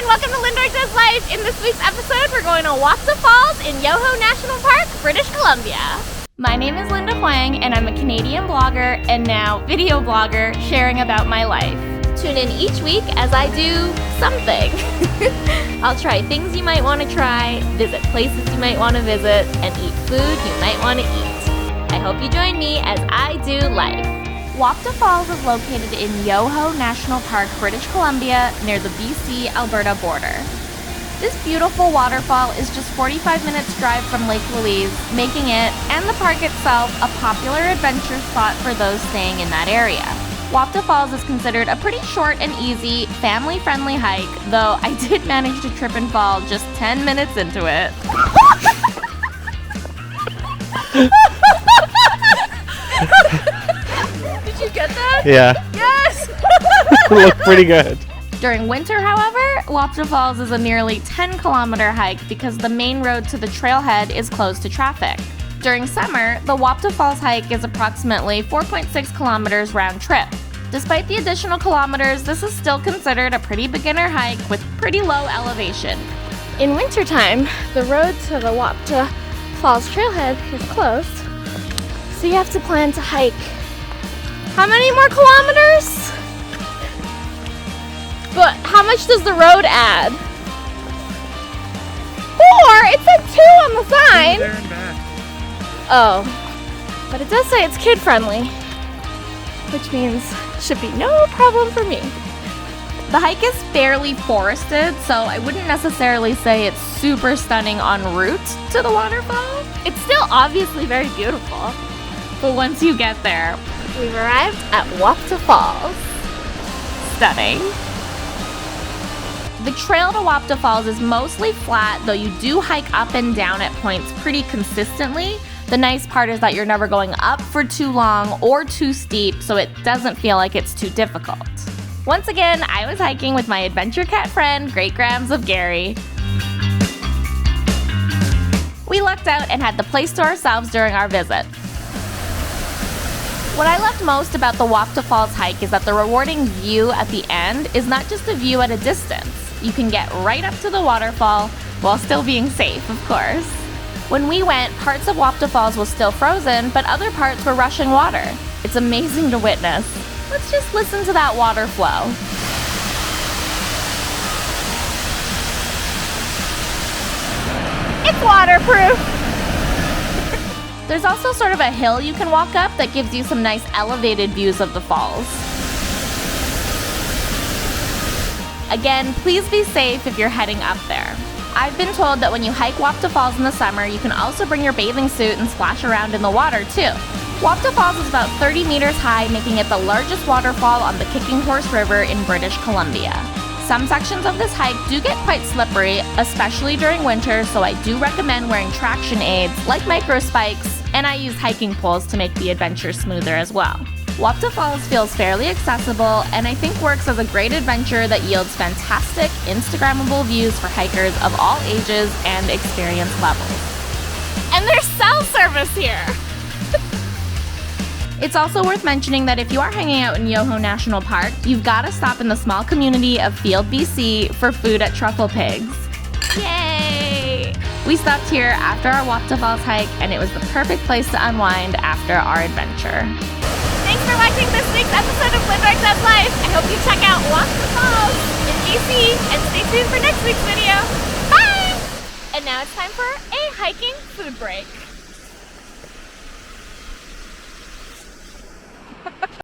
welcome to Lindork Does Life. In this week's episode, we're going to Wapta Falls in Yoho National Park, British Columbia. My name is Linda Huang, and I'm a Canadian blogger and now video blogger sharing about my life. Tune in each week as I do something. I'll try things you might want to try, visit places you might want to visit, and eat food you might want to eat. I hope you join me as I do life. Wapta Falls is located in Yoho National Park, British Columbia, near the BC-Alberta border. This beautiful waterfall is just 45 minutes drive from Lake Louise, making it, and the park itself, a popular adventure spot for those staying in that area. Wapta Falls is considered a pretty short and easy, family-friendly hike, though I did manage to trip and fall just 10 minutes into it. Did you get that? Yeah. Yes! Looked pretty good. During winter, however, Wapta Falls is a nearly 10-kilometer hike because the main road to the trailhead is closed to traffic. During summer, the Wapta Falls hike is approximately 4.6 kilometers round trip. Despite the additional kilometers, this is still considered a pretty beginner hike with pretty low elevation. In wintertime, the road to the Wapta Falls trailhead is closed, so you have to plan to hike. How many more kilometers? But how much does the road add? 4! It said 2 on the sign. There and back. Oh, but it does say it's kid friendly, which means should be no problem for me. The hike is fairly forested, so I wouldn't necessarily say it's super stunning en route to the waterfall. It's still obviously very beautiful, but once you get there, we've arrived at Wapta Falls. Stunning. The trail to Wapta Falls is mostly flat, though you do hike up and down at points pretty consistently. The nice part is that you're never going up for too long or too steep, so it doesn't feel like it's too difficult. Once again, I was hiking with my adventure cat friend, Great Grams of Gary. We lucked out and had the place to ourselves during our visit. What I loved most about the Wapta Falls hike is that the rewarding view at the end is not just a view at a distance. You can get right up to the waterfall while still being safe, of course. When we went, parts of Wapta Falls was still frozen, but other parts were rushing water. It's amazing to witness. Let's just listen to that water flow. It's waterproof! There's also sort of a hill you can walk up that gives you some nice elevated views of the falls. Again, please be safe if you're heading up there. I've been told that when you hike Wapta Falls in the summer, you can also bring your bathing suit and splash around in the water too. Wapta Falls is about 30 meters high, making it the largest waterfall on the Kicking Horse River in British Columbia. Some sections of this hike do get quite slippery, especially during winter, so I do recommend wearing traction aids like micro spikes, and I use hiking poles to make the adventure smoother as well. Wapta Falls feels fairly accessible, and I think works as a great adventure that yields fantastic Instagrammable views for hikers of all ages and experience levels. And there's cell service here! It's also worth mentioning that if you are hanging out in Yoho National Park, you've got to stop in the small community of Field, BC for food at Truffle Pigs. Yay! We stopped here after our Wapta Falls hike, and it was the perfect place to unwind after our adventure. Thanks for watching this week's episode of Lindork Does Life. I hope you check out Wapta Falls in BC, and stay tuned for next week's video. Bye! And now it's time for a hiking food break.